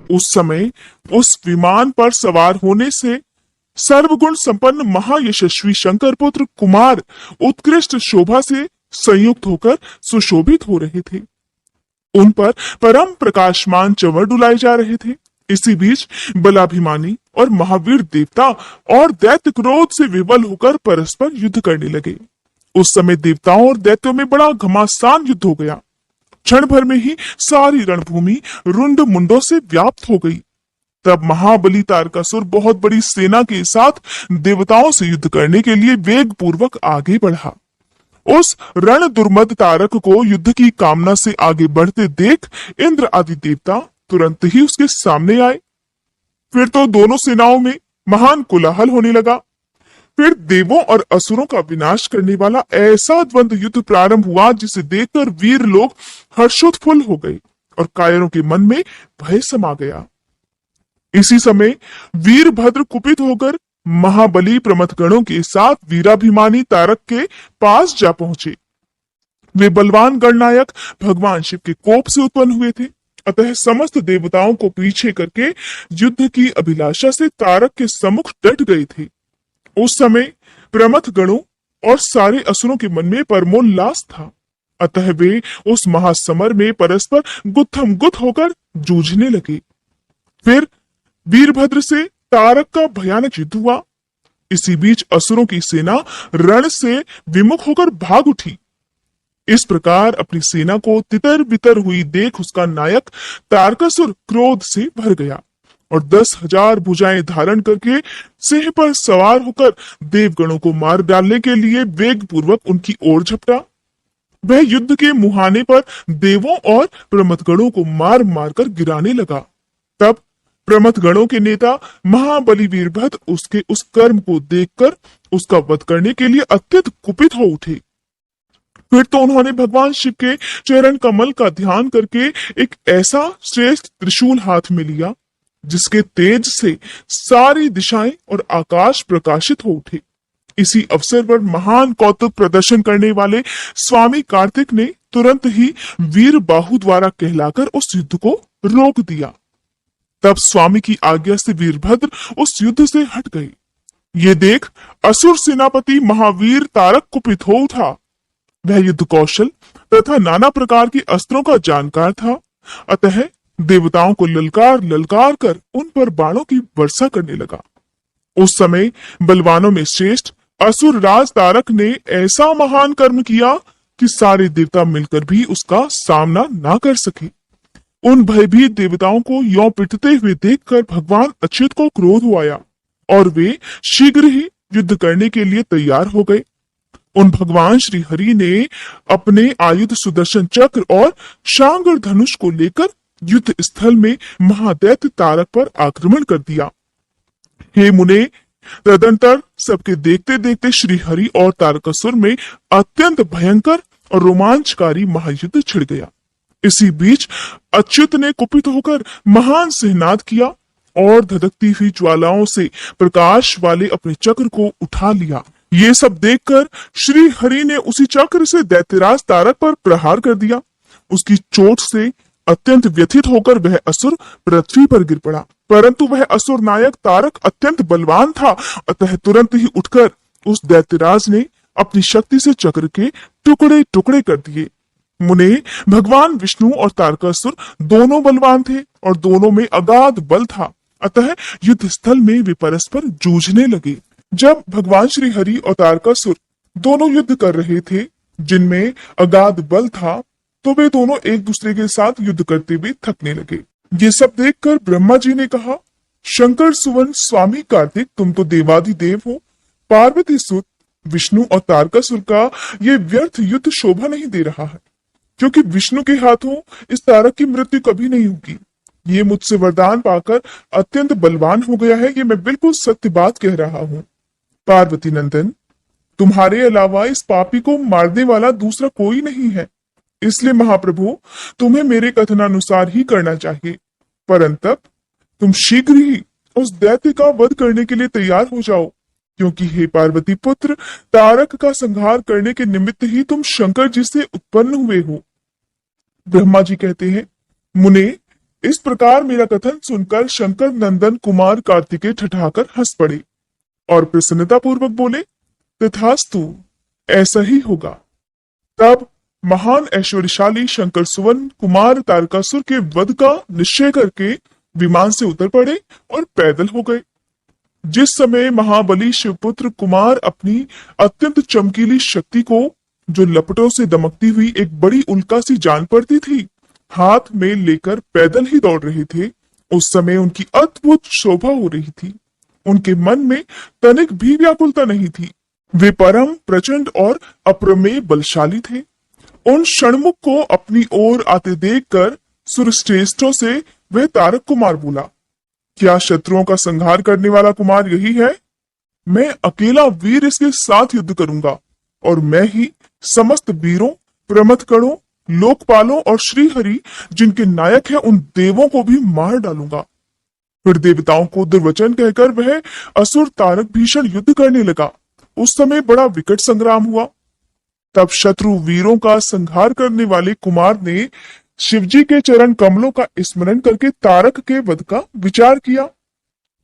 उस समय उस विमान पर सवार होने से सर्वगुण संपन्न महायशस्वी शंकर पुत्र कुमार उत्कृष्ट शोभा से संयुक्त होकर सुशोभित हो रहे थे। उन पर परम प्रकाशमान चंवर डुलाए जा रहे थे। इसी बीच बलाभिमानी और महावीर देवता और दैत्य क्रोध से विवल होकर परस्पर युद्ध करने लगे। उस समय देवताओं और दैत्यों में बड़ा घमासान युद्ध हो गया। क्षण भर में ही सारी रणभूमि रुंड मुंडों से व्याप्त हो गई। तब महाबली तारकासुर बहुत बड़ी सेना के साथ देवताओं से युद्ध करने के लिए वेग पूर्वक आगे बढ़ा। उस रण दुर्मद तारक को युद्ध की कामना से आगे बढ़ते देख इंद्र आदि देवता तुरंत ही उसके सामने आए। फिर तो दोनों सेनाओं में महान कोलाहल होने लगा। फिर देवों और असुरों का विनाश करने वाला ऐसा द्वंद्व युद्ध प्रारंभ हुआ जिसे देखकर वीर लोग हर्षोत्फुल्ल हो गए और कायरों के मन में भय समा गया। इसी समय वीरभद्र कुपित होकर महाबली प्रमथगणों के साथ वीराभिमानी तारक के पास जा पहुंचे। वे बलवान गणनायक भगवान शिव के कोप से उत्पन्न हुए थे। अतः समस्त देवताओं को पीछे करके युद्ध की अभिलाषा से तारक के सम्मुख डट गए थे। उस समय प्रमथगणों और सारे असुरों के मन में परमोल्लास था। अतः वे उस महासमर में परस्पर गुत्थम गुत्थ होकर जूझने लगे। फिर वीरभद्र से तारक का भयानक युद्ध हुआ। इसी बीच असुरों की सेना रण से विमुख होकर भाग उठी। इस प्रकार अपनी सेना को तितर बितर हुई देख उसका नायक तारकासुर क्रोध से भर गया और 10,000 भुजाएं धारण करके सिंह पर सवार होकर देवगणों को मार डालने के लिए वेग पूर्वक उनकी ओर झपटा। वह युद्ध के मुहाने पर देवों और प्रमथगणों को मार मारकर गिराने लगा। तब प्रमथगणों के नेता महाबली वीरभद्र उसके उस कर्म को देखकर उसका वध करने के लिए अत्यंत कुपित हो उठे। फिर तो उन्होंने भगवान शिव के चरण कमल का ध्यान करके एक ऐसा श्रेष्ठ त्रिशूल हाथ में लिया जिसके तेज से सारी दिशाएं और आकाश प्रकाशित हो उठे। इसी अवसर पर महान कौतुक प्रदर्शन करने वाले स्वामी कार्तिक ने तुरंत ही वीर बाहु द्वारा कहलाकर उस युद्ध को रोक दिया। तब स्वामी की आज्ञा से वीरभद्र उस युद्ध से हट गए। ये देख असुर सेनापति महावीर तारक कुपित हो उठा। वह युद्ध कौशल तथा नाना प्रकार के अस्त्रों का जानकार था। अतः देवताओं को ललकार ललकार कर उन पर बाणों की वर्षा करने लगा। उस समय बलवानों में श्रेष्ठ असुर राज तारक ने ऐसा महान कर्म किया कि सारे देवता मिलकर भी उसका सामना ना कर सके। उन भयभीत देवताओं को यों पिटते हुए देखकर भगवान अच्युत को क्रोध आया और वे शीघ्र ही युद्ध करने के लिए तैयार हो गए। उन भगवान श्री हरि ने अपने आयुध सुदर्शन चक्र और शांगर धनुष को लेकर युद्ध स्थल में महादैत्य तारक पर आक्रमण कर दिया। हे मुने, तदंतर सबके देखते देखते श्री हरि और तारकासुर में अत्यंत भयंकर और रोमांचकारी महायुद्ध छिड़ गया। इसी बीच अच्युत ने कुपित होकर महान सिंहनाद किया और धधकती हुई ज्वालाओं से प्रकाश वाले अपने चक्र को उठा लिया। ये सब देखकर श्री हरि ने उसी चक्र से दैत्यराज तारक पर प्रहार कर दिया। उसकी चोट से अत्यंत व्यथित होकर वह असुर पृथ्वी पर गिर पड़ा, परंतु वह असुर नायक तारक अत्यंत बलवान था। अतः तुरंत ही उठकर उस दैत्यराज ने अपनी शक्ति से चक्र के टुकड़े टुकड़े कर दिए। मुने, भगवान विष्णु और तारकासुर दोनों बलवान थे और दोनों में अगाध बल था। अतः युद्ध स्थल में वे परस्पर जूझने लगे। जब भगवान श्री हरि और तारकासुर दोनों युद्ध कर रहे थे जिनमें अगाध बल था, तो वे दोनों एक दूसरे के साथ युद्ध करते हुए थकने लगे। ये सब देखकर ब्रह्मा जी ने कहा, शंकर सुवन स्वामी कार्तिक, तुम तो देवाधिदेव हो। पार्वती सुत विष्णु और तारकासुर का ये व्यर्थ युद्ध शोभा नहीं दे रहा है, क्योंकि विष्णु के हाथों इस तारक की मृत्यु कभी नहीं होगी। ये मुझसे वरदान पाकर अत्यंत बलवान हो गया है, ये मैं बिल्कुल सत्य बात कह रहा हूँ। पार्वती नंदन, तुम्हारे अलावा इस पापी को मारने वाला दूसरा कोई नहीं है, इसलिए महाप्रभु तुम्हें मेरे कथनानुसार ही करना चाहिए। परंतु तुम शीघ्र ही उस दैत्य का वध करने के लिए तैयार हो जाओ, क्योंकि हे पार्वती पुत्र, तारक का संहार करने के निमित्त ही तुम शंकर जी से उत्पन्न हुए हो। ब्रह्मा जी कहते हैं, मुने, इस प्रकार मेरा कथन सुनकर शंकर नंदन कुमार कार्तिकेय ठठाकर हंस पड़े और प्रसन्नता पूर्वक बोले, तथास्तु, ऐसा ही होगा। तब महान ऐश्वर्यशाली शंकर सुवन कुमार तारकासुर के वध का निश्चय करके विमान से उतर पड़े और पैदल हो गए। जिस समय महाबली शिवपुत्र कुमार अपनी अत्यंत चमकीली शक्ति को, जो लपटों से दमकती हुई एक बड़ी उल्का सी जान पड़ती थी, हाथ में लेकर पैदल ही दौड़ रहे थे, उस समय उनकी अद्भुत शोभा हो रही थी। उनके मन में तनिक भी व्याकुलता नहीं थी। वे परम प्रचंड और अप्रमेय बलशाली थे। उन षणमुख को अपनी ओर आते देखकर सुरश्रेष्ठों से वह तारक कुमार बोला, क्या शत्रुओं का संहार करने वाला कुमार यही है? मैं अकेला वीर इसके साथ युद्ध करूंगा और मैं ही समस्त वीरों, प्रमथगणों, लोकपालों और श्रीहरि जिनके नायक है उन देवों को भी मार डालूंगा। फिर देवताओं को दुर्वचन कहकर वह असुर तारक भीषण युद्ध करने लगा। उस समय बड़ा विकट संग्राम हुआ। तब शत्रु वीरों का संहार करने वाले कुमार ने शिवजी के चरण कमलों का स्मरण करके तारक के वध का विचार किया।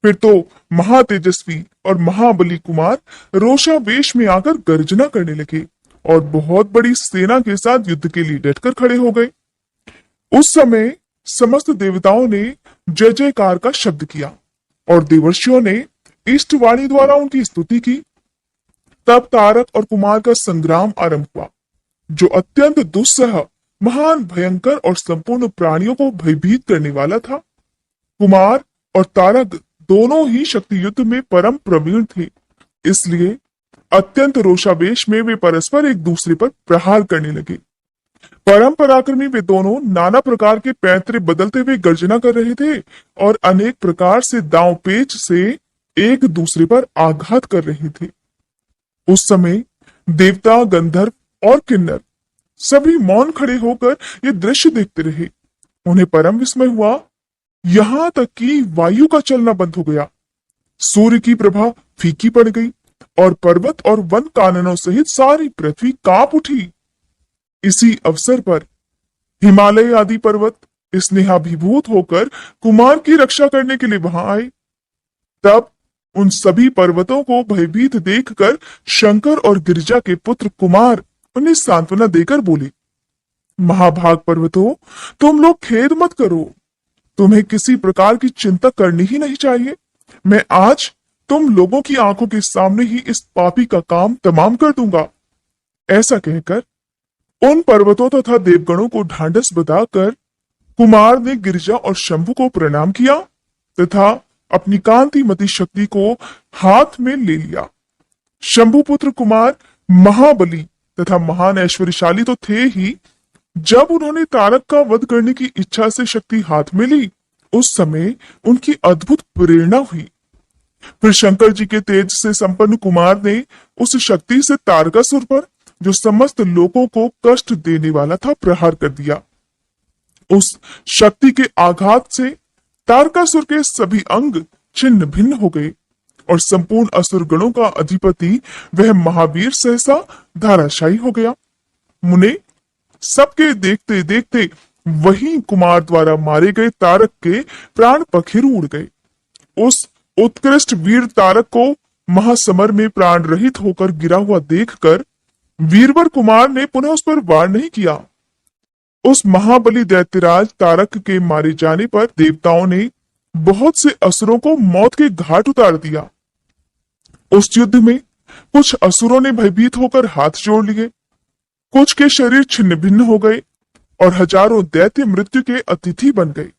फिर तो महातेजस्वी और महाबली कुमार रोषावेश में आकर गर्जना करने लगे और बहुत बड़ी सेना के साथ युद्ध के लिए डटकर खड़े हो गए। उस समय समस्त देवताओं ने जय जयकार का शब्द किया और देवर्षियों ने इष्टवाणी द्वारा उनकी स्तुति की। तब तारक और कुमार का संग्राम आरंभ हुआ, जो अत्यंत दुस्सह, महान, भयंकर और संपूर्ण प्राणियों को भयभीत करने वाला था। कुमार और तारक दोनों ही शक्ति युद्ध में परम प्रवीण थे, इसलिए अत्यंत रोषावेश में वे परस्पर एक दूसरे पर प्रहार करने लगे। परम पराक्रमी वे दोनों नाना प्रकार के पैंतरे बदलते हुए गर्जना कर रहे थे और अनेक प्रकार से दांव पेच से एक दूसरे पर आघात कर रहे थे। उस समय देवता, गंधर्व और किन्नर सभी मौन खड़े होकर ये दृश्य देखते रहे। उन्हें परम विस्मय हुआ, यहां तक कि वायु का चलना बंद हो गया, सूर्य की प्रभा फीकी पड़ गई और पर्वत और वन काननों सहित सारी पृथ्वी कांप उठी। इसी अवसर पर हिमालय आदि पर्वत स्नेहाभिभूत होकर कुमार की रक्षा करने के लिए वहां आए। तब उन सभी पर्वतों को भयभीत देखकर शंकर और गिरिजा के पुत्र कुमार उन्हें सांत्वना देकर बोले, महाभाग पर्वतों, तुम लोग खेद मत करो, तुम्हें किसी प्रकार की चिंता करनी ही नहीं चाहिए। मैं आज तुम लोगों की आंखों के सामने ही इस पापी का काम तमाम कर दूंगा। ऐसा कहकर उन पर्वतों तथा देवगणों को ढांढस बताकर कुमार ने गिरिजा और शंभु को प्रणाम किया तथा अपनी कांतिमती शक्ति को हाथ में ले लिया। शंभु पुत्र कुमार महाबली तथा महान ऐश्वर्यशाली तो थे ही, जब उन्होंने तारक का वध करने की इच्छा से शक्ति हाथ में ली, उस समय उनकी अद्भुत प्रेरणा हुई। फिर शंकर जी के तेज से संपन्न कुमार ने उस शक्ति से तारकासुर पर, जो समस्त लोगों को कष्ट देने वाला था, प्रहार कर दिया। उस शक्ति के आघात से तारकासुर के सभी अंग छिन्न भिन्न हो गए और संपूर्ण असुर गणों का अधिपति वह महावीर सहसा धाराशायी हो गया। मुने, सबके देखते देखते वही कुमार द्वारा मारे गए तारक के प्राण पखेरु उड़ गए। उस उत्कृष्ट वीर तारक को महासमर में प्राण रहित होकर गिरा हुआ देखकर वीरवर कुमार ने पुनः उस पर वार नहीं किया। उस महाबली दैत्यराज तारक के मारे जाने पर देवताओं ने बहुत से असुरों को मौत के घाट उतार दिया। उस युद्ध में कुछ असुरों ने भयभीत होकर हाथ जोड़ लिए, कुछ के शरीर छिन्न भिन्न हो गए और हजारों दैत्य मृत्यु के अतिथि बन गए।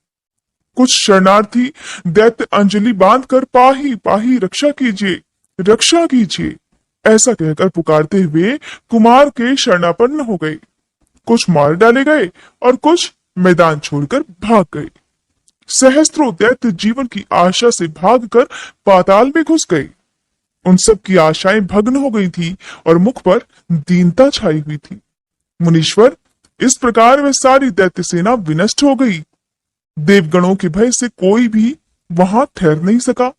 कुछ शरणार्थी दैत्य अंजलि बांधकर पाही पाही रक्षा कीजिए, रक्षा कीजिए ऐसा कहकर पुकारते हुए कुमार के शरणापन्न हो गए। कुछ मार डाले गए और कुछ मैदान छोड़कर भाग गए। सहस्त्रों दैत्य जीवन की आशा से भागकर पाताल में घुस गए। उन सब की आशाएं भग्न हो गई थी और मुख पर दीनता छाई हुई थी। मुनीश्वर, इस प्रकार वह सारी दैत्य सेना विनष्ट हो गई। देवगणों के भय से कोई भी वहां ठहर नहीं सका।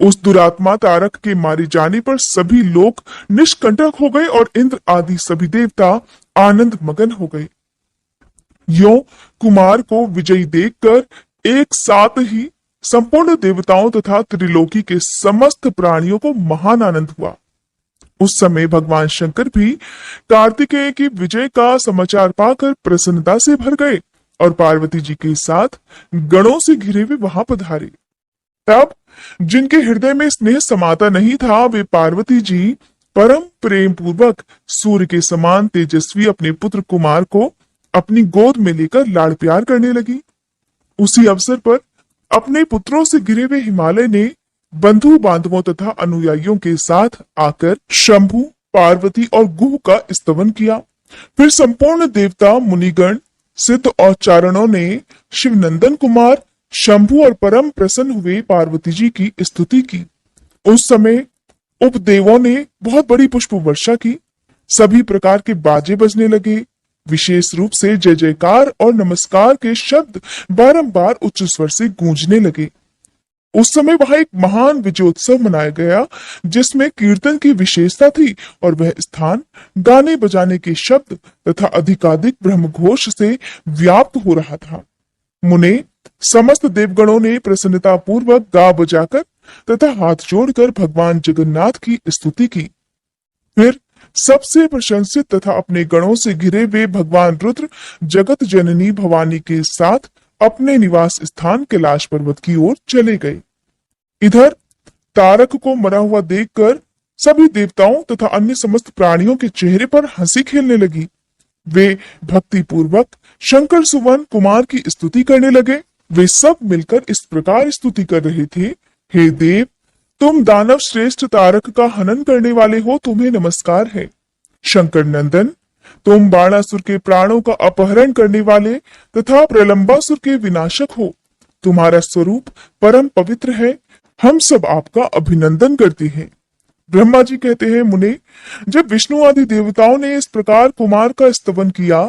उस दुरात्मा तारक के मारे जाने पर सभी लोग निष्कंटक हो गए और इंद्र आदि सभी देवता आनंद मगन हो गए। यों कुमार को विजयी देखकर एक साथ ही संपूर्ण देवताओं तथा त्रिलोकी के समस्त प्राणियों को महान आनंद हुआ। उस समय भगवान शंकर भी कार्तिकेय की विजय का समाचार पाकर प्रसन्नता से भर गए और पार्वती जी के साथ गणों से घिरे हुए वहां पधारे। तब जिनके हृदय में स्नेह समाता नहीं था, वे पार्वती जी परम प्रेम पूर्वक सूर्य के समान तेजस्वी अपने पुत्र कुमार को अपनी गोद में लेकर लाड़ प्यार करने लगी। उसी अवसर पर अपने पुत्रों से घिरे हुए हिमालय ने बंधु बांधवों तथा अनुयायियों के साथ आकर शंभु, पार्वती और गुह का स्तवन किया। फिर संपूर्ण देवता, मुनिगण, सिद्ध और चारणों ने शिवनंदन कुमार शंभु और परम प्रसन्न हुए पार्वती जी की स्तुति की। उस समय उपदेवों ने बहुत बड़ी पुष्प वर्षा की। सभी प्रकार के बाजे बजने लगे। विशेष रूप से जय जयकार और नमस्कार के शब्द बारंबार उच्च स्वर से गूंजने लगे। उस समय वहां एक महान विजयोत्सव मनाया गया, जिसमें कीर्तन की विशेषता थी और वह स्थान गाने बजाने के शब्द तथा अधिकाधिक ब्रह्मघोष से व्याप्त हो रहा था। मुने समस्त देवगणों ने प्रसन्नता पूर्वक गा बजाकर तथा हाथ जोड़कर भगवान जगन्नाथ की स्तुति की। फिर सबसे प्रशंसित तथा अपने गणों से घिरे हुए भगवान रुद्र जगत जननी भवानी के साथ अपने निवास स्थान कैलाश पर्वत की ओर चले गए। इधर तारक को मरा हुआ देखकर सभी देवताओं तथा अन्य समस्त प्राणियों के चेहरे पर हंसी खेलने लगी। वे भक्ति पूर्वक शंकर सुवन कुमार की स्तुति करने लगे। वे सब मिलकर इस प्रकार स्तुति कर रहे थे, हे देव, तुम दानव श्रेष्ठ तारक का हनन करने वाले हो, तुम्हें नमस्कार है। शंकर नंदन, तुम बाणासुर के प्राणों का अपहरण करने वाले तथा प्रलंबासुर के विनाशक हो। तुम्हारा स्वरूप परम पवित्र है। हम सब आपका अभिनंदन करते हैं। ब्रह्मा जी कहते हैं, मुने, जब विष्णु आदि देवताओं ने इस प्रकार कुमार का स्तवन किया,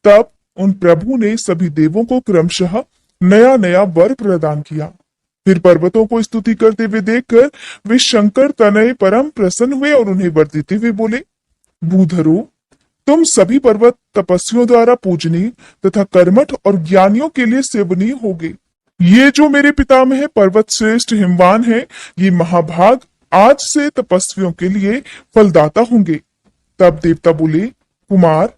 तब उन प्रभु ने सभी देवों को क्रमशः नया नया वर प्रदान किया। फिर पर्वतों को स्तुति करते हुए देखकर वे शंकर तनय परम प्रसन्न हुए और उन्हें वर देते हुए बोले, भूधरो, तुम सभी पर्वत तपस्वियों द्वारा पूजनीय तथा कर्मठ और ज्ञानियों के लिए सेवनीय होगे। ये जो मेरे पितामह पर्वत श्रेष्ठ हिमवान है, ये महाभाग आज से तपस्वियों के लिए फलदाता होंगे। तब देवता बोले, कुमार,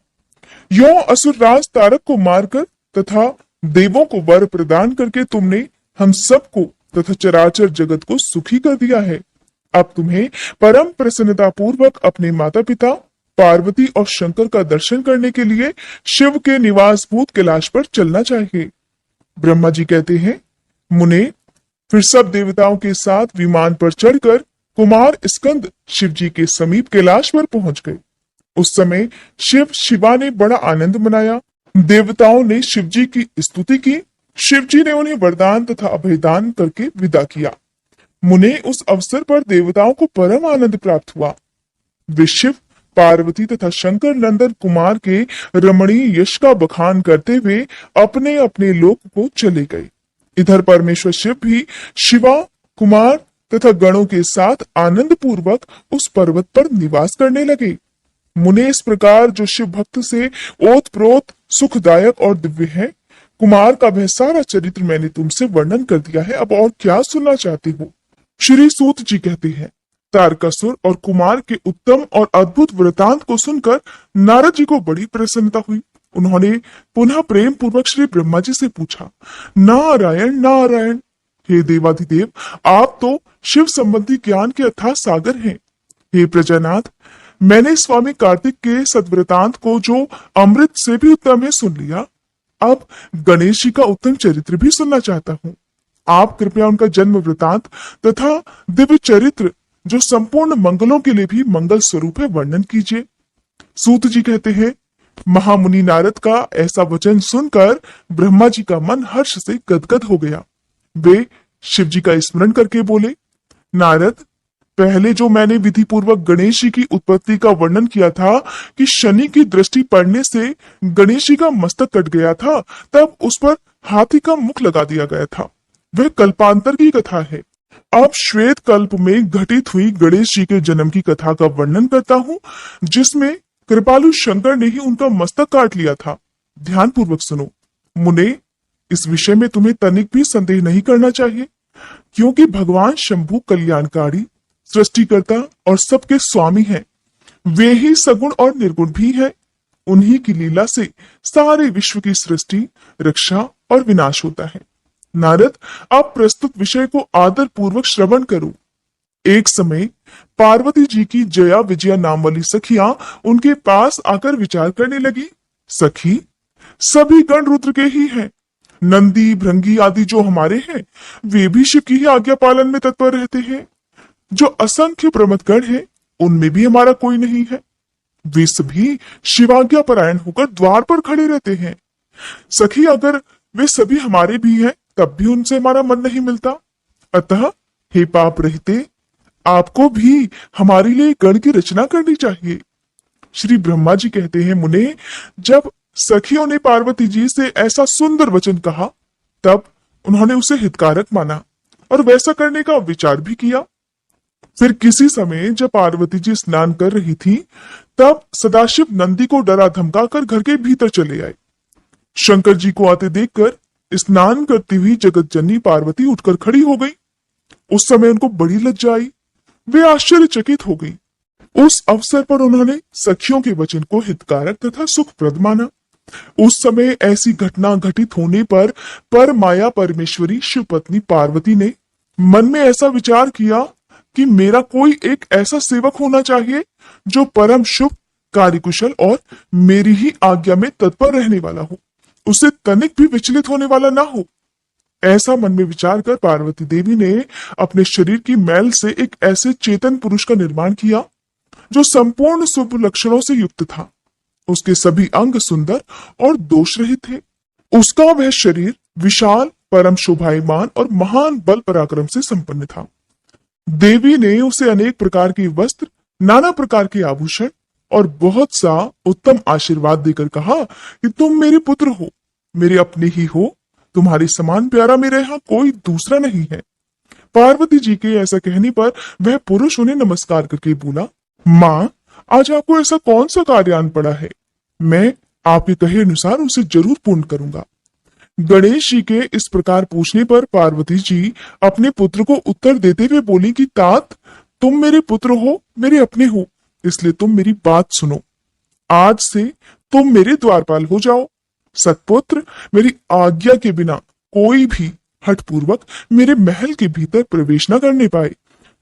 यों असुरराज तारक को मारकर तथा देवों को वर प्रदान करके तुमने हम सबको तथा चराचर जगत को सुखी कर दिया है। अब तुम्हें परम प्रसन्नता पूर्वक अपने माता पिता पार्वती और शंकर का दर्शन करने के लिए शिव के निवास भूत कैलाश पर चलना चाहिए। ब्रह्मा जी कहते हैं, मुने, फिर सब देवताओं के साथ विमान पर चढ़कर कुमार स्कंद शिव जी के समीप कैलाश पर पहुंच गए। उस समय शिव शिवा ने बड़ा आनंद मनाया। देवताओं ने शिव जी की स्तुति की। शिव जी ने उन्हें वरदान तथा अभयदान करके विदा किया। मुने, उस अवसर पर देवताओं को परम आनंद प्राप्त हुआ। वे शिव, पार्वती तथा शंकर नंदन कुमार के रमणीय यश का बखान करते हुए अपने अपने लोक को चले गए। इधर परमेश्वर शिव भी शिवा, कुमार तथा गणों के साथ आनंद पूर्वक उस पर्वत पर निवास करने लगे। मुने, इस प्रकार जो शिव भक्त से ओत प्रोत सुखदायक और दिव्य है, कुमार का वह सारा चरित्र मैंने तुमसे वर्णन कर दिया है। अब और क्या सुनना चाहते हो? श्री सूत जी कहते हैं, तारकासुर और कुमार के उत्तम और अद्भुत वृतांत को सुनकर नारद जी को बड़ी प्रसन्नता हुई। उन्होंने पुनः प्रेम पूर्वक श्री ब्रह्मा जी से पूछा, नारायण नारायण, हे देवाधिदेव, आप तो शिव संबंधी ज्ञान के अथाह सागर हैं। हे प्रजानाथ, मैंने स्वामी कार्तिक के सद्वृतांत को, जो अमृत से भी उत्तम है, सुन लिया। अब गणेश जी का उत्तम चरित्र भी सुनना चाहता हूँ। आप कृपया उनका जन्म वृतांत तथा दिव्य चरित्र, जो संपूर्ण मंगलों के लिए भी मंगल स्वरूप है, वर्णन कीजिए। सूत जी कहते हैं, महामुनि नारद का ऐसा वचन सुनकर ब्रह्मा जी का मन हर्ष से गदगद हो गया। वे शिव जी का स्मरण करके बोले, नारद, पहले जो मैंने विधि पूर्वक गणेश जी की उत्पत्ति का वर्णन किया था कि शनि की दृष्टि पड़ने से गणेश जी का मस्तक कट गया था, तब उस पर हाथी का मुख लगा दिया गया था, वह कल्पांतर की कथा है। अब श्वेत कल्प में घटित हुई गणेश जी के जन्म की कथा का वर्णन करता हूँ, जिसमें कृपालु शंकर ने ही उनका मस्तक काट लिया था। ध्यानपूर्वक सुनो। मुने, इस विषय में तुम्हें तनिक भी संदेह नहीं करना चाहिए, क्योंकि भगवान शंभु कल्याणकारी, सृष्टिकर्ता और सबके स्वामी हैं। वे ही सगुण और निर्गुण भी हैं। उन्हीं की लीला से सारे विश्व की सृष्टि, रक्षा और विनाश होता है। नारद, आप प्रस्तुत विषय को आदर पूर्वक श्रवण करो। एक समय पार्वती जी की जया विजया नाम वाली सखियां उनके पास आकर विचार करने लगी। सखी, सभी गण रुद्र के ही हैं। नंदी, भृंगी आदि जो हमारे हैं, वे भी शिव की ही आज्ञा पालन में तत्पर रहते हैं। जो असंख्य प्रमथगण हैं, उनमें भी हमारा कोई नहीं है। वे सभी शिवाज्ञा परायण होकर द्वार पर खड़े रहते हैं। सखी, अगर वे सभी हमारे भी हैं, तब भी उनसे हमारा मन नहीं मिलता। अतः हे पाप रहते, आपको भी हमारे लिए गण की रचना करनी चाहिए। श्री ब्रह्मा जी कहते हैं, मुने, जब सखियों ने पार्वती जी से ऐसा सुंदर वचन कहा, तब उन्होंने उसे हितकारक माना और वैसा करने का विचार भी किया। फिर किसी समय जब पार्वती जी स्नान कर रही थी, तब सदाशिव नंदी को डरा धमकाकर घर के भीतर चले आए। शंकर जी को आते देखकर स्नान करती हुई जगत जननी पार्वती उठकर खड़ी हो गई। उस समय उनको बड़ी लज्जा आई। वे आश्चर्यचकित हो गई। उस अवसर पर उन्होंने सखियों के वचन को हितकारक तथा सुखप्रद माना। उस समय ऐसी घटना घटित होने पर माया परमेश्वरी शिव पत्नी पार्वती ने मन में ऐसा विचार किया कि मेरा कोई एक ऐसा सेवक होना चाहिए जो परम शुभ, कार्यकुशल और मेरी ही आज्ञा में तत्पर रहने वाला हो, उसे तनिक भी विचलित होने वाला ना हो। ऐसा मन में विचार कर पार्वती देवी ने अपने शरीर की मैल से एक ऐसे चेतन पुरुष का निर्माण किया जो संपूर्ण शुभ लक्षणों से युक्त था। उसके सभी अंग सुंदर और दोष रहित थे। उसका वह शरीर विशाल, परम शोभायमान और महान बल पराक्रम से संपन्न था। देवी ने उसे अनेक प्रकार के वस्त्र, नाना प्रकार के आभूषण और बहुत सा उत्तम आशीर्वाद देकर कहा कि तुम मेरे पुत्र हो, मेरे अपने ही हो। तुम्हारे समान प्यारा मेरे यहाँ कोई दूसरा नहीं है। पार्वती जी के ऐसा कहने पर वह पुरुष उन्हें नमस्कार करके बोला, माँ, आज आपको ऐसा कौन सा कार्य आन पड़ा है? मैं आपके कहे अनुसार उसे जरूर पूर्ण करूंगा। गणेश जी के इस प्रकार पूछने पर पार्वती जी अपने पुत्र को उत्तर देते हुए बोली कि तात, तुम मेरे पुत्र हो, मेरे अपने हो, इसलिए तुम मेरी बात सुनो। आज से तुम मेरे द्वारपाल हो जाओ। सतपुत्र, मेरी आज्ञा के बिना कोई भी हठपूर्वक मेरे महल के भीतर प्रवेश न करने पाए,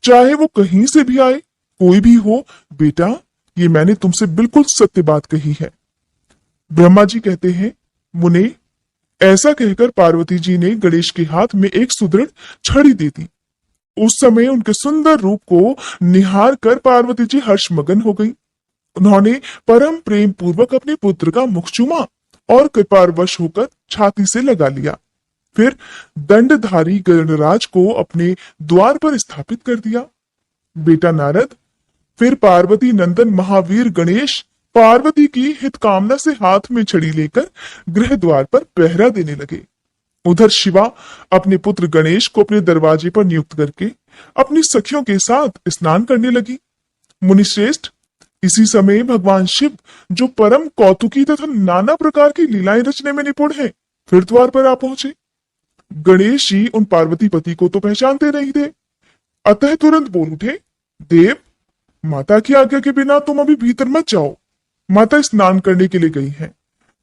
चाहे वो कहीं से भी आए, कोई भी हो। बेटा, ये मैंने तुमसे बिल्कुल सत्य बात कही है। ब्रह्मा जी कहते हैं, मुने, ऐसा कहकर पार्वती जी ने गणेश के हाथ में एक सुदृढ़ छड़ी दे दी। उस समय उनके सुंदर रूप को निहार कर पार्वती जी हर्षमगन हो गई। उन्होंने परम प्रेम पूर्वक अपने पुत्र का मुख चूमा और कृपावश होकर छाती से लगा लिया। फिर दंडधारी गणराज को अपने द्वार पर स्थापित कर दिया। बेटा नारद, फिर पार्वती नंदन महावीर गणेश पार्वती की हित कामना से हाथ में छड़ी लेकर गृह द्वार पर पहरा देने लगे। उधर शिवा अपने पुत्र गणेश को अपने दरवाजे पर नियुक्त करके अपनी सखियों के साथ स्नान करने लगी। मुनिश्रेष्ठ, इसी समय भगवान शिव, जो परम कौतुकी तथा नाना प्रकार की लीलाएं रचने में निपुण है, फिर द्वार पर आ पहुंचे। गणेश जी उन पार्वती पति को तो पहचानते नहीं थे, अतः तुरंत बोल उठे, देव, माता की आज्ञा के बिना तुम अभी भीतर मत जाओ। माता स्नान करने के लिए गई हैं।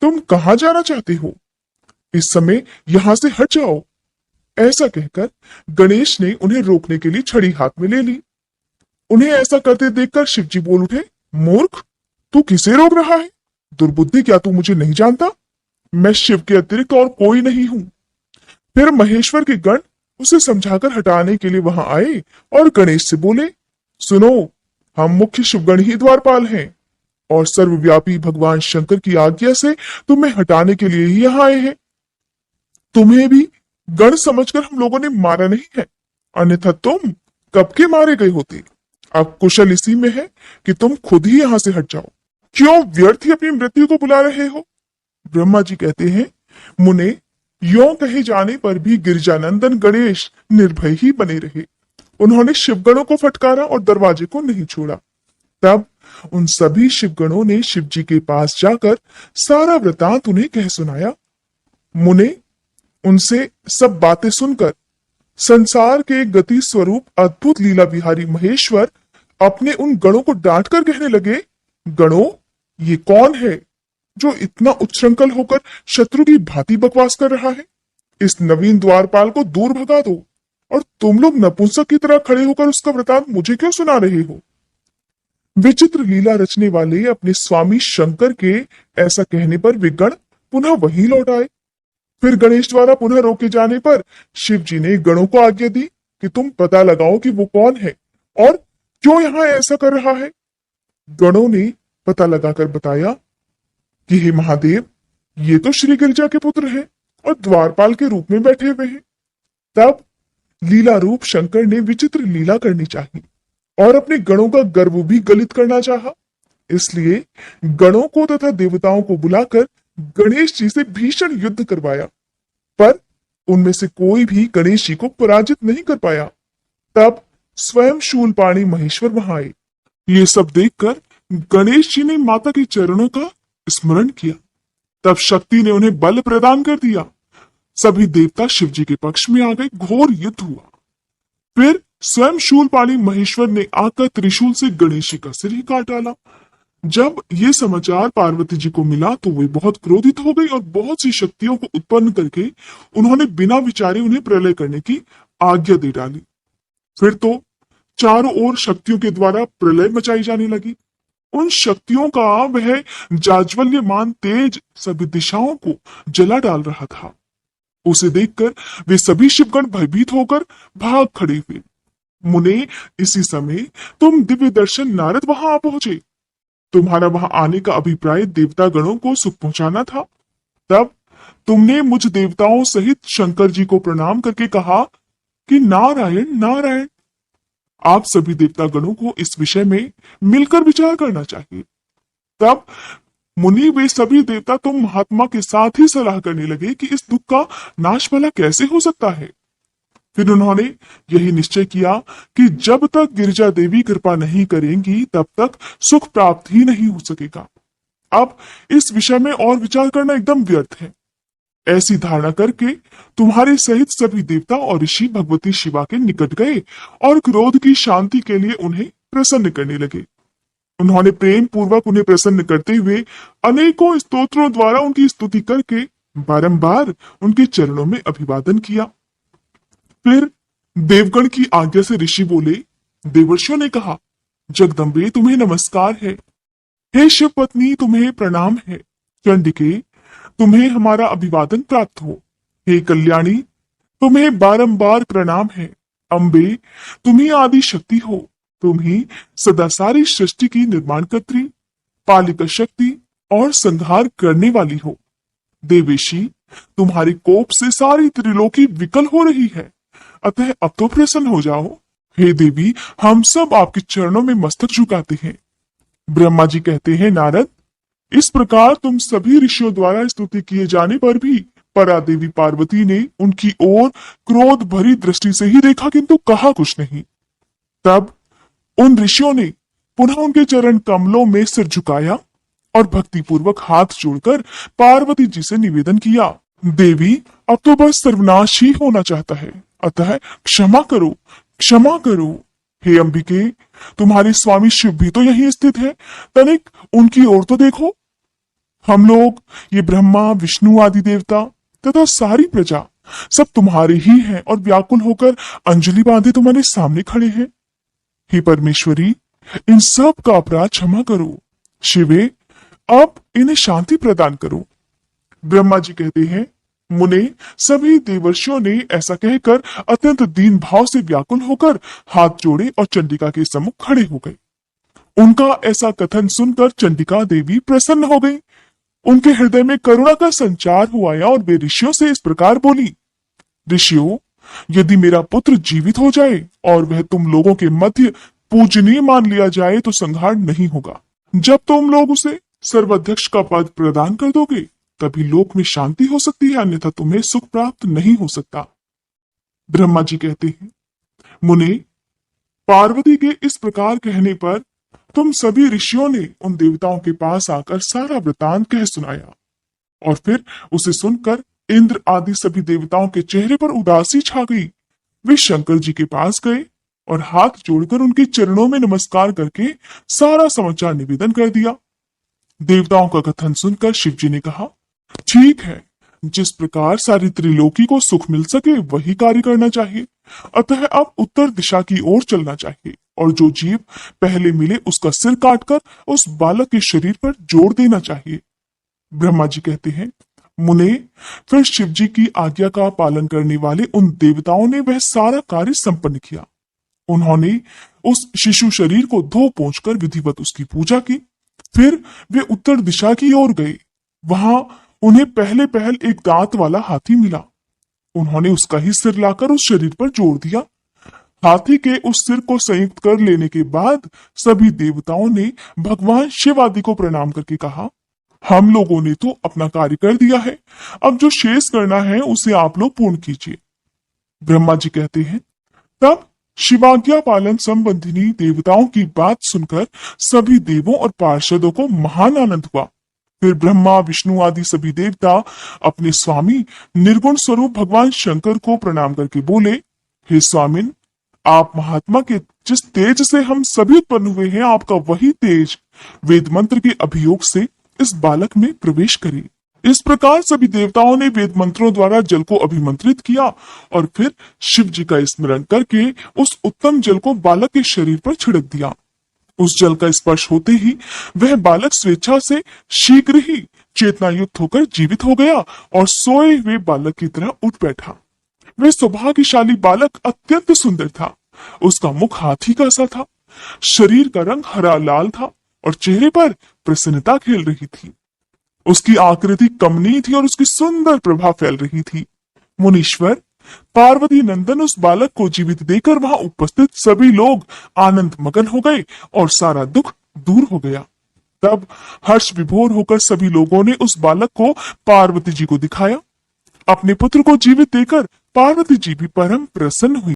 तुम कहाँ जाना चाहते हो? इस समय यहां से हट जाओ। ऐसा कहकर गणेश ने उन्हें रोकने के लिए छड़ी हाथ में ले ली। उन्हें ऐसा करते देखकर शिवजी बोल उठे, मूर्ख, तू किसे रोक रहा है? दुर्बुद्धि, क्या तू मुझे नहीं जानता? मैं शिव के अतिरिक्त और कोई नहीं हूं। फिर महेश्वर के गण उसे समझाकर हटाने के लिए वहां आए और गणेश से बोले, सुनो, हम मुख्य शिवगण ही द्वारपाल हैं और सर्वव्यापी भगवान शंकर की आज्ञा से तुम्हें हटाने के लिए ही यहाँ आए हैं। तुम्हें भी गण समझकर हम लोगों ने मारा नहीं है, अन्यथा तुम कब के मारे गए होते। अब कुशल इसी में है कि तुम खुद ही यहां से हट जाओ। क्यों व्यर्थ ही अपनी मृत्यु को बुला रहे हो? ब्रह्मा जी कहते हैं, मुने, यों कहे जाने पर भी गिरिजानंदन गणेश निर्भय ही बने रहे। उन्होंने शिवगणों को फटकारा और दरवाजे को नहीं छोड़ा। तब उन सभी शिवगणों ने शिव जी के पास जाकर सारा वृतांत उन्हें कह सुनाया। मुने उनसे सब बातें सुनकर संसार के गति स्वरूप अद्भुत लीला विहारी महेश्वर अपने उन गणों को डांट कर कहने लगे, गणों, ये कौन है जो इतना उच्छृंखल होकर शत्रु की भांति बकवास कर रहा है? इस नवीन द्वारपाल को दूर भगा दो, और तुम लोग नपुंसक की तरह खड़े होकर उसका वृतांत मुझे क्यों सुना रहे हो? विचित्र लीला रचने वाले अपने स्वामी शंकर के ऐसा कहने पर वे गण पुनः वहीं लौट आए। फिर गणेश द्वारा पुनः रोके जाने पर शिव जी ने गणों को आज्ञा दी कि तुम पता लगाओ कि वो कौन है और क्यों यहां ऐसा कर रहा है। गणों ने पता लगाकर बताया कि हे महादेव, ये तो श्री गिरिजा के पुत्र हैं और द्वारपाल के रूप में बैठे हुए हैं। तब लीला रूप शंकर ने विचित्र लीला करनी चाहिए और अपने गणों का गर्व भी गलित करना चाहा। इसलिए गणों को तथा देवताओं को बुलाकर गणेश जी से भीषण युद्ध करवाया, पर उनमें से कोई भी गणेश जी को पराजित नहीं कर पाया। तब स्वयं शूलपाणी महेश्वर वहां आए। ये सब देखकर गणेश जी ने माता के चरणों का स्मरण किया। तब शक्ति ने उन्हें बल प्रदान कर दिया। सभी देवता शिव जी के पक्ष में आ गए। घोर युद्ध हुआ। फिर स्वयं शूलपाणी महेश्वर ने आकर त्रिशूल से गणेश जी का सिर ही काट डाला। जब ये समाचार पार्वती जी को मिला तो वे बहुत क्रोधित हो गई और बहुत सी शक्तियों को उत्पन्न करके उन्होंने बिना विचारे उन्हें प्रलय करने की आज्ञा दे डाली। फिर तो चारों ओर शक्तियों के द्वारा प्रलय मचाई जाने लगी। उन शक्तियों का वह जाज्वल्यमान तेज सभी दिशाओं को जला डाल रहा था। उसे देखकर वे सभी शिवगण भयभीत होकर भाग खड़े हुए। मुने, इसी समय तुम दिव्य दर्शन नारद वहां आ पहुंचे। तुम्हारा वहां आने का अभिप्राय देवता गणों को सुख पहुंचाना था। तब तुमने मुझ देवताओं सहित शंकर जी को प्रणाम करके कहा कि नारायण नारायण। आप सभी देवता गणों को इस विषय में मिलकर विचार करना चाहिए। तब मुनि, वे सभी देवता तुम महात्मा के साथ ही सलाह करने लगे कि इस दुख का नाश भला कैसे हो सकता है। फिर उन्होंने यही निश्चय किया कि जब तक गिरिजा देवी कृपा नहीं करेंगी तब तक सुख प्राप्त ही नहीं हो सकेगा। अब इस विषय में और विचार करना एकदम व्यर्थ है। ऐसी धारणा करके तुम्हारे सहित सभी देवता और ऋषि भगवती शिवा के निकट गए और क्रोध की शांति के लिए उन्हें प्रसन्न करने लगे। उन्होंने प्रेम पूर्वक उन्हें प्रसन्न करते हुए अनेकों स्तोत्रों द्वारा उनकी स्तुति करके बारंबार उनके चरणों में अभिवादन किया। फिर देवगण की आज्ञा से ऋषि बोले, देवर्षियों ने कहा, जगदम्बे तुम्हें नमस्कार है। हे शिव पत्नी तुम्हें प्रणाम है। चंडिके तुम्हें हमारा अभिवादन प्राप्त हो। हे कल्याणी तुम्हें बारंबार प्रणाम है। अम्बे तुम्ही आदि शक्ति हो। तुम ही सदा सारी सृष्टि की निर्माणकर्त्री, पालिका शक्ति और संहार करने वाली हो। देवेशी तुम्हारे कोप से सारी त्रिलोकी विकल हो रही है, अतः अब तो प्रसन्न हो जाओ। हे देवी, हम सब आपके चरणों में मस्तक झुकाते हैं। ब्रह्मा जी कहते हैं, नारद, इस प्रकार तुम सभी ऋषियों द्वारा स्तुति किए जाने पर भी परादेवी पार्वती ने उनकी ओर क्रोध भरी दृष्टि से ही देखा, किंतु कहा कुछ नहीं। तब उन ऋषियों ने पुनः उनके चरण कमलों में सिर झुकाया और भक्ति पूर्वक हाथ जोड़कर पार्वती जी से निवेदन किया, देवी अब तो बस सर्वनाश ही होना चाहता है, अतः क्षमा करो, क्षमा करो। हे अंबिके, तुम्हारे स्वामी शिव भी तो यहीं स्थित है, तनिक उनकी ओर तो देखो। हम लोग, ये ब्रह्मा विष्णु आदि देवता तथा सारी प्रजा सब तुम्हारे ही हैं और व्याकुल होकर अंजलि बांधे तुम्हारे सामने खड़े हैं। हे परमेश्वरी, इन सब का अपराध क्षमा करो। शिवे, अब इन्हें शांति प्रदान करो। ब्रह्मा जी कहते हैं, मुने, सभी देवर्षियों ने ऐसा कहकर अत्यंत दीन भाव से व्याकुल होकर हाथ जोड़े और चंडिका के सम्मुख खड़े हो गए। उनका ऐसा कथन सुनकर चंडिका देवी प्रसन्न हो गई। उनके हृदय में करुणा का संचार हुआ और वे ऋषियों से इस प्रकार बोली, ऋषियों, यदि मेरा पुत्र जीवित हो जाए और वह तुम लोगों के मध्य पूजनीय मान लिया जाए तो संहार नहीं होगा। जब तुम लोग उसे सर्वाध्यक्ष का पद प्रदान कर दोगे तभी लोक में शांति हो सकती है, अन्यथा तुम्हें सुख प्राप्त नहीं हो सकता। ब्रह्मा जी कहते हैं, मुने, पार्वती के इस प्रकार कहने पर तुम सभी ऋषियों ने उन देवताओं के पास आकर सारा वृतांत कह सुनाया। और फिर उसे सुनकर इंद्र आदि सभी देवताओं के चेहरे पर उदासी छा गई। वे शंकर जी के पास गए और हाथ जोड़कर उनके चरणों में नमस्कार करके सारा समाचार निवेदन कर दिया। देवताओं का कथन सुनकर शिव जी ने कहा, ठीक है, जिस प्रकार सारी त्रिलोकी को सुख मिल सके वही कार्य करना चाहिए। अतः अब उत्तर दिशा की ओर चलना चाहिए और जो जीव पहले मिले उसका सिर काटकर उस बालक के शरीर पर जोड़ देना चाहिए। ब्रह्मा जी कहते हैं, मुने, फिर शिव जी की आज्ञा का पालन करने वाले उन देवताओं ने वह सारा कार्य संपन्न किया। उन्होंने उस शिशु शरीर को धो पोंछकर विधिवत उसकी पूजा की। फिर वे उत्तर दिशा की ओर गए। वहां उन्हें पहले पहल एक दांत वाला हाथी मिला। उन्होंने उसका ही सिर लाकर उस शरीर पर जोड़ दिया। हाथी के उस सिर को संयुक्त कर लेने के बाद सभी देवताओं ने भगवान शिव आदि को प्रणाम करके कहा, हम लोगों ने तो अपना कार्य कर दिया है, अब जो शेष करना है उसे आप लोग पूर्ण कीजिए। ब्रह्मा जी कहते हैं, तब शिवाज्ञा पालन संबंधिनी देवताओं की बात सुनकर सभी देवों और पार्षदों को महान आनंद हुआ। फिर ब्रह्मा विष्णु आदि सभी देवता अपने स्वामी निर्गुण स्वरूप भगवान शंकर को प्रणाम करके बोले, हे स्वामिन, आप महात्मा के जिस तेज से हम सभी उत्पन्न हुए हैं, आपका वही तेज वेद मंत्र के अभियोग से इस बालक में प्रवेश करे। इस प्रकार सभी देवताओं ने वेद मंत्रों द्वारा जल को अभिमंत्रित किया और फिर शिव जी का स्मरण करके उस उत्तम जल को बालक के शरीर पर छिड़क दिया। उस जल का स्पर्श होते ही वह बालक स्वेच्छा से शीघ्र ही चेतनायुक्त होकर जीवित हो गया और सोए हुए बालक की तरह उठ बैठा। वह सौभाग्यशाली बालक अत्यंत सुंदर था। उसका मुख हाथी का सा था, शरीर का रंग हरा लाल था और चेहरे पर प्रसन्नता खेल रही थी। उसकी आकृति कमनीय थी और उसकी सुंदर प्रभा फैल रही थी। मुनीश्वर, पार्वती नंदन उस बालक को जीवित देखकर वहां उपस्थित सभी लोग आनंद मगन हो गए और सारा दुख दूर हो गया। तब हर्ष विभोर होकर सभी लोगों ने उस बालक को पार्वती जी को दिखाया। अपने पुत्र को जीवित देकर पार्वती जी भी परम प्रसन्न हुई।